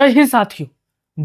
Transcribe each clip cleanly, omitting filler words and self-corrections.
ही साथियों,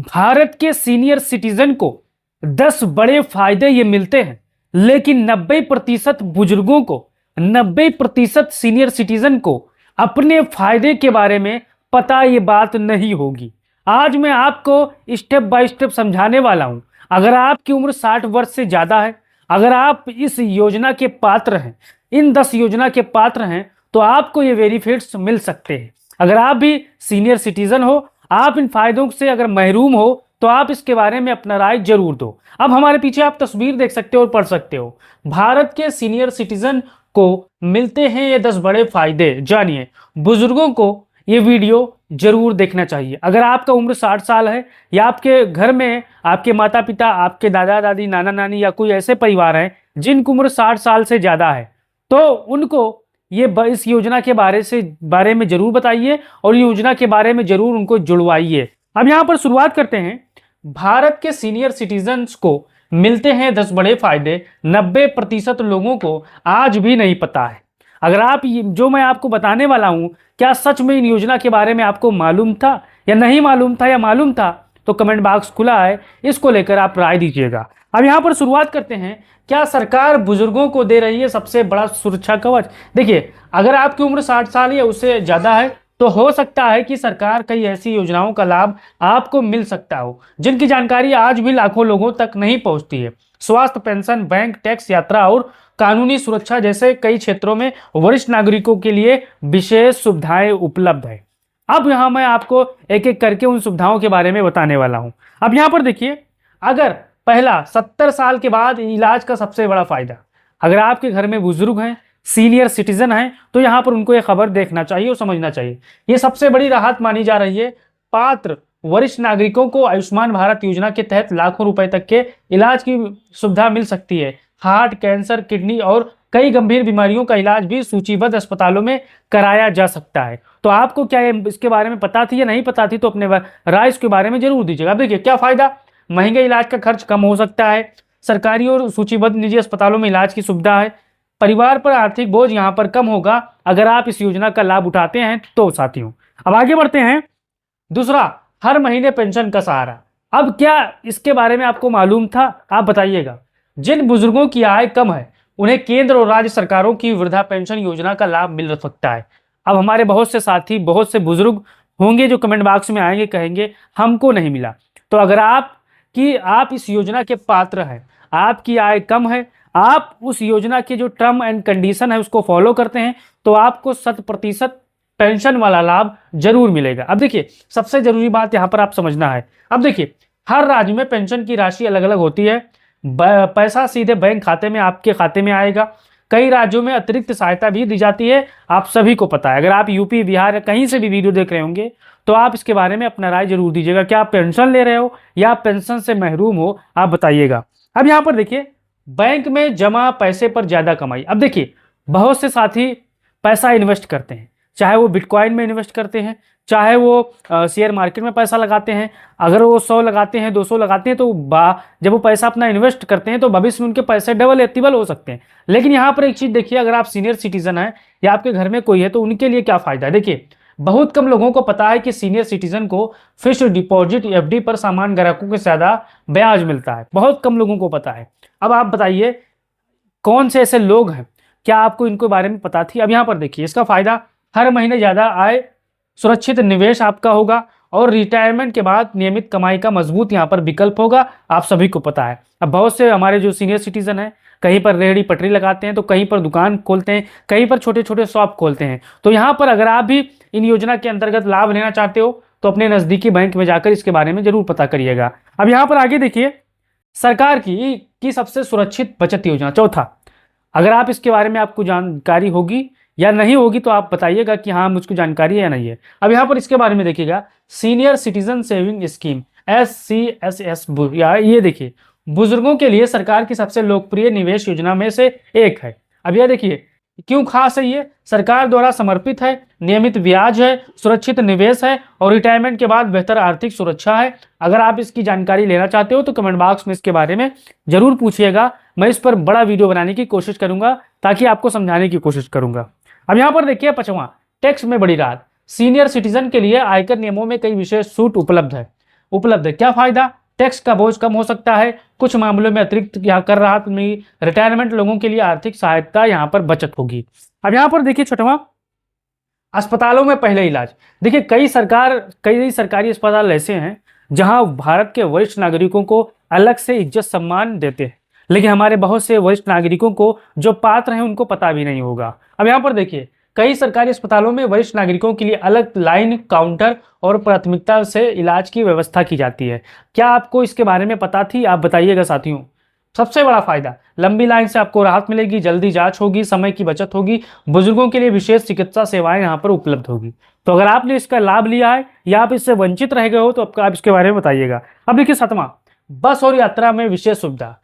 भारत के senior citizen को 10 बड़े फायदे ये मिलते हैं, लेकिन 90% बुजुर्गों को, 90% सीनियर सिटीजन को अपने फायदे के बारे में पता ये बात नहीं होगी। आज मैं आपको स्टेप बाय स्टेप समझाने वाला हूं। अगर आपकी उम्र 60 वर्ष से ज्यादा है, अगर आप इस योजना के पात्र हैं, इन 10 योजना के पात्र हैं, तो आपको ये बेनिफिट्स मिल सकते हैं। अगर आप भी सीनियर सिटीजन हो, आप इन फायदों से अगर महरूम हो, तो आप इसके बारे में अपना राय जरूर दो। अब हमारे पीछे आप तस्वीर देख सकते हो और पढ़ सकते हो। भारत के सीनियर सिटीजन को मिलते हैं ये 10 बड़े फायदे। जानिए, बुजुर्गों को ये वीडियो जरूर देखना चाहिए। अगर आपका उम्र 60 साल है या आपके घर में आपके माता पिता, आपके दादा दादी, नाना नानी या कोई ऐसे परिवार हैं जिनकी उम्र 60 साल से ज़्यादा है, तो उनको ये इस योजना के बारे में जरूर बताइए और योजना के बारे में जरूर उनको जुड़वाइए। अब यहाँ पर शुरुआत करते हैं। भारत के सीनियर सिटीजन्स को मिलते हैं 10 बड़े फायदे। 90% लोगों को आज भी नहीं पता है। अगर आप जो मैं आपको बताने वाला हूं, क्या सच में इन योजना के बारे में आपको मालूम था या नहीं मालूम था, या मालूम था तो कमेंट बॉक्स खुला है, इसको लेकर आप राय दीजिएगा। अब यहाँ पर शुरुआत करते हैं। क्या सरकार बुजुर्गों को दे रही है सबसे बड़ा सुरक्षा कवच? देखिए, अगर आपकी उम्र 60 साल या उससे ज़्यादा है, तो हो सकता है कि सरकार कई ऐसी योजनाओं का लाभ आपको मिल सकता हो जिनकी जानकारी आज भी लाखों लोगों तक नहीं पहुंचती है। स्वास्थ्य, पेंशन, बैंक, टैक्स, यात्रा और कानूनी सुरक्षा जैसे कई क्षेत्रों में वरिष्ठ नागरिकों के लिए विशेष सुविधाएं उपलब्ध है। अब यहाँ मैं आपको एक एक करके उन सुविधाओं के बारे में बताने वाला हूँ। अब यहाँ पर देखिए, अगर पहला 70 साल के बाद इलाज का सबसे बड़ा फायदा। अगर आपके घर में बुजुर्ग हैं, सीनियर सिटीजन हैं, तो यहाँ पर उनको ये खबर देखना चाहिए और समझना चाहिए। ये सबसे बड़ी राहत मानी जा रही है। पात्र वरिष्ठ नागरिकों को आयुष्मान भारत योजना के तहत लाखों रुपए तक के इलाज की सुविधा मिल सकती है। हार्ट, कैंसर, किडनी और कई गंभीर बीमारियों का इलाज भी सूचीबद्ध अस्पतालों में कराया जा सकता है। तो आपको क्या इसके बारे में पता थी या नहीं पता थी, तो अपने राय इसके बारे में जरूर दीजिएगा। अब देखिए, क्या फायदा? महंगे इलाज का खर्च कम हो सकता है। सरकारी और सूचीबद्ध निजी अस्पतालों में इलाज की सुविधा है। परिवार पर आर्थिक बोझ यहाँ पर कम होगा अगर आप इस योजना का लाभ उठाते हैं तो साथियों। अब आगे बढ़ते हैं। दूसरा, हर महीने पेंशन का सहारा। अब क्या इसके बारे में आपको मालूम था? आप बताइएगा। जिन बुजुर्गों की आय कम है, उन्हें केंद्र और राज्य सरकारों की वृद्धा पेंशन योजना का लाभ मिल सकता है। अब हमारे बहुत से साथी, बहुत से बुजुर्ग होंगे जो कमेंट बॉक्स में आएंगे, कहेंगे हमको नहीं मिला। तो अगर आप इस योजना के पात्र हैं, आपकी आय कम है, आप उस योजना के जो टर्म एंड कंडीशन है उसको फॉलो करते हैं, तो आपको 100% पेंशन वाला लाभ जरूर मिलेगा। अब देखिए, सबसे जरूरी बात यहाँ पर आप समझना है। अब देखिए, हर राज्य में पेंशन की राशि अलग अलग होती है। पैसा सीधे बैंक खाते में, आपके खाते में आएगा। कई राज्यों में अतिरिक्त सहायता भी दी जाती है, आप सभी को पता है। अगर आप यूपी, बिहार या कहीं से भी वीडियो देख रहे होंगे, तो आप इसके बारे में अपना राय जरूर दीजिएगा। क्या आप पेंशन ले रहे हो या आप पेंशन से महरूम हो, आप बताइएगा। अब यहाँ पर देखिए, बैंक में जमा पैसे पर ज्यादा कमाई। अब देखिए, बहुत से साथी पैसा इन्वेस्ट करते हैं, चाहे वो बिटकॉइन में इन्वेस्ट करते हैं, चाहे वो शेयर मार्केट में पैसा लगाते हैं। अगर वो 100 लगाते हैं, 200 लगाते हैं, तो जब वो पैसा अपना इन्वेस्ट करते हैं तो भविष्य में उनके पैसे डबल या ट्रिपल हो सकते हैं। लेकिन यहाँ पर एक चीज देखिए, अगर आप सीनियर सिटीजन हैं या आपके घर में कोई है, तो उनके लिए क्या फायदा है। देखिए, बहुत कम लोगों को पता है कि सीनियर सिटीजन को फिक्स्ड डिपॉजिट एफडी पर सामान्य ग्राहकों के ज्यादा ब्याज मिलता है। बहुत कम लोगों को पता है। अब आप बताइए, कौन से ऐसे लोग हैं, क्या आपको इनको बारे में पता थी? अब यहाँ पर देखिए, इसका फायदा, हर महीने ज्यादा आय, सुरक्षित निवेश आपका होगा और रिटायरमेंट के बाद नियमित कमाई का मजबूत यहाँ पर विकल्प होगा। आप सभी को पता है। अब बहुत से हमारे जो सीनियर सिटीजन हैं, कहीं पर रेहड़ी पटरी लगाते हैं, तो कहीं पर दुकान खोलते हैं, कहीं पर छोटे छोटे शॉप खोलते हैं। तो यहाँ पर अगर आप भी इन योजना के अंतर्गत लाभ लेना चाहते हो, तो अपने नजदीकी बैंक में जाकर इसके बारे में जरूर पता करिएगा। अब यहाँ पर आगे देखिए, सरकार की सबसे सुरक्षित बचत योजना। चौथा, अगर आप इसके बारे में आपको जानकारी होगी या नहीं होगी, तो आप बताइएगा कि हाँ, मुझको जानकारी है या नहीं है। अब यहाँ पर इसके बारे में देखिएगा, senior citizen saving scheme, SCSS। या ये देखिए, बुजुर्गों के लिए सरकार की सबसे लोकप्रिय निवेश योजना में से एक है। अब यह देखिए, क्यों खास है ये? सरकार द्वारा समर्पित है, नियमित ब्याज है, सुरक्षित निवेश है और रिटायरमेंट के बाद बेहतर आर्थिक सुरक्षा है। अगर आप इसकी जानकारी लेना चाहते हो, तो कमेंट बॉक्स में इसके बारे में जरूर पूछिएगा। मैं इस पर बड़ा वीडियो बनाने की कोशिश करूंगा, ताकि आपको समझाने की कोशिश करूंगा। अब यहाँ पर देखिए, 5वां, टैक्स में बड़ी राहत। सीनियर सिटीजन के लिए आयकर नियमों में कई विशेष छूट उपलब्ध है। क्या फायदा? टैक्स का बोझ कम हो सकता है, कुछ मामलों में अतिरिक्त यहाँ कर राहत मिलेगी, रिटायरमेंट लोगों के लिए आर्थिक सहायता यहाँ पर बचत होगी। अब यहाँ पर देखिए छठवां, अस्पतालों में पहले इलाज। देखिए कई सरकारी अस्पताल ऐसे हैं जहां भारत के वरिष्ठ नागरिकों को अलग से इज्जत सम्मान देते हैं, लेकिन हमारे बहुत से वरिष्ठ नागरिकों को जो पात्र हैं उनको पता भी नहीं होगा। अब यहाँ पर देखिए कई सरकारी अस्पतालों में वरिष्ठ नागरिकों के लिए अलग लाइन, काउंटर और प्राथमिकता से इलाज की व्यवस्था की जाती है। क्या आपको इसके बारे में पता थी? आप बताइएगा साथियों। सबसे बड़ा फायदा, लंबी लाइन से आपको राहत मिलेगी, जल्दी जांच होगी, समय की बचत होगी, बुजुर्गों के लिए विशेष चिकित्सा सेवाएं यहाँ पर उपलब्ध होगी। तो अगर आपने इसका लाभ लिया है या आप इससे वंचित रह गए हो तो आप इसके बारे में बताइएगा। अब देखिए सातवां, बस और यात्रा में विशेष सुविधा।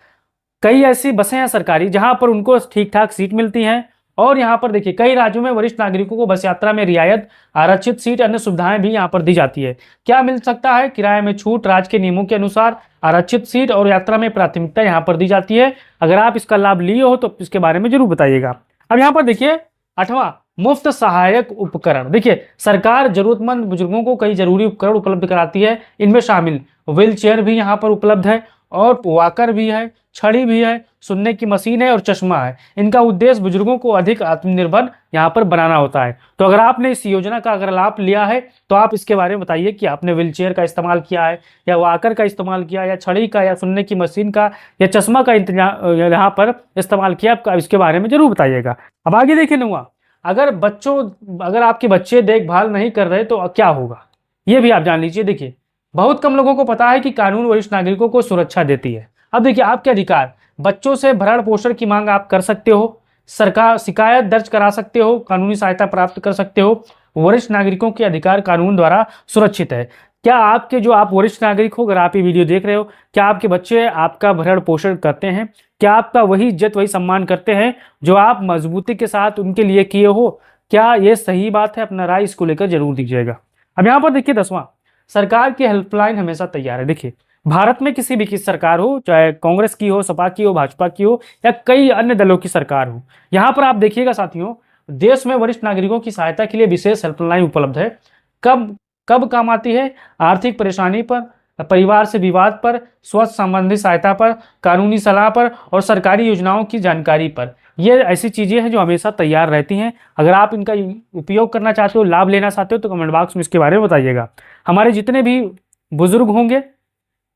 कई ऐसी बसें हैं सरकारी जहां पर उनको ठीक ठाक सीट मिलती हैं, और यहाँ पर देखिए कई राज्यों में वरिष्ठ नागरिकों को बस यात्रा में रियायत, आरक्षित सीट, अन्य सुविधाएं भी यहाँ पर दी जाती है। क्या मिल सकता है? किराए में छूट, राज्य के नियमों के अनुसार आरक्षित सीट और यात्रा में प्राथमिकता यहाँ पर दी जाती है। अगर आप इसका लाभ लिए हो तो इसके बारे में जरूर बताइएगा। अब यहाँ पर देखिए आठवां, मुफ्त सहायक उपकरण। देखिए सरकार जरूरतमंद बुजुर्गों को कई जरूरी उपकरण उपलब्ध कराती है। इनमें शामिल व्हील चेयर भी यहाँ पर उपलब्ध है, और वॉकर भी है, छड़ी भी है, सुनने की मशीन है और चश्मा है। इनका उद्देश्य बुजुर्गों को अधिक आत्मनिर्भर यहाँ पर बनाना होता है। तो अगर आपने इस योजना का अगर लाभ लिया है तो आप इसके बारे में बताइए कि आपने व्हील चेयर का इस्तेमाल किया है, या वॉकर का इस्तेमाल किया, या छड़ी का, या सुनने की मशीन का, या चश्मा का इंतजाम यहाँ पर इस्तेमाल किया। आप इसके बारे में जरूर बताइएगा। अब आगे देखिए नौवां, अगर आपके बच्चे देखभाल नहीं कर रहे तो क्या होगा, ये भी आप जान लीजिए। देखिए बहुत कम लोगों को पता है कि कानून वरिष्ठ नागरिकों को सुरक्षा देती है। अब देखिए आपके अधिकार, बच्चों से भरण पोषण की मांग आप कर सकते हो, सरकार शिकायत दर्ज करा सकते हो, कानूनी सहायता प्राप्त कर सकते हो। वरिष्ठ नागरिकों के अधिकार कानून द्वारा सुरक्षित है। क्या आप वरिष्ठ नागरिक हो, अगर आप ये वीडियो देख रहे हो, क्या आपके बच्चे आपका भरण पोषण करते हैं? क्या आपका वही इज्जत वही सम्मान करते हैं जो आप मजबूती के साथ उनके लिए किए हो? क्या ये सही बात है? अपना राय इसको लेकर जरूर दीजिएगा। अब यहाँ पर देखिए 10वां, सरकार की हेल्पलाइन हमेशा तैयार है। देखिए भारत में किसी भी की सरकार हो, चाहे कांग्रेस की हो, सपा की हो, भाजपा की हो, या कई अन्य दलों की सरकार हो, यहाँ पर आप देखिएगा साथियों, देश में वरिष्ठ नागरिकों की सहायता के लिए विशेष हेल्पलाइन उपलब्ध है। कब कब काम आती है? आर्थिक परेशानी पर, परिवार से विवाद पर, स्वास्थ्य संबंधी सहायता पर, कानूनी सलाह पर, और सरकारी योजनाओं की जानकारी पर। ये ऐसी चीज़ें हैं जो हमेशा तैयार रहती हैं। अगर आप इनका उपयोग करना चाहते हो, लाभ लेना चाहते हो, तो कमेंट बॉक्स में इसके बारे में बताइएगा। हमारे जितने भी बुजुर्ग होंगे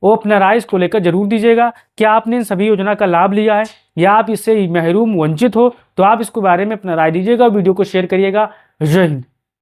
वो अपना राय इसको लेकर जरूर दीजिएगा। क्या आपने इन सभी योजना का लाभ लिया है, या आप इससे महरूम वंचित हो? तो आप इसके बारे में अपना राय दीजिएगा, वीडियो को शेयर करिएगा। जय हिंद।